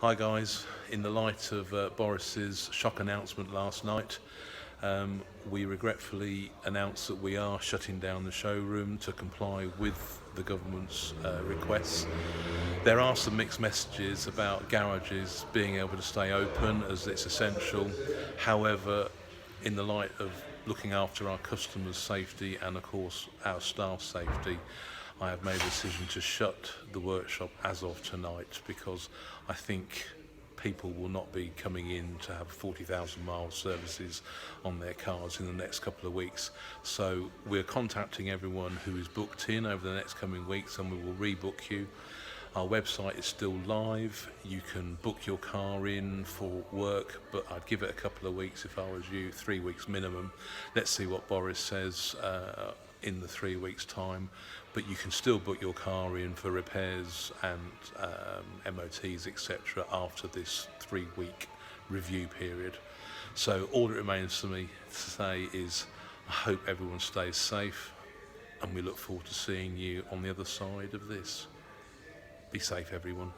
Hi guys, in the light of Boris's shock announcement last night, we regretfully announce that we are shutting down the showroom to comply with the government's requests. There are some mixed messages about garages being able to stay open as it's essential. However, in the light of looking after our customers' safety and of course our staff safety, I have made a decision to shut the workshop as of tonight because I think people will not be coming in to have 40,000 mile services on their cars in the next couple of weeks. So we're contacting everyone who is booked in over the next coming weeks, and we will rebook you. Our website is still live. You can book your car in for work, but I'd give it a couple of weeks if I was you, 3 weeks minimum. Let's see what Boris says in the 3 weeks' time. But you can still book your car in for repairs and MOTs, etc. after this 3-week review period. So all that remains for me to say is I hope everyone stays safe, and we look forward to seeing you on the other side of this. Be safe, everyone.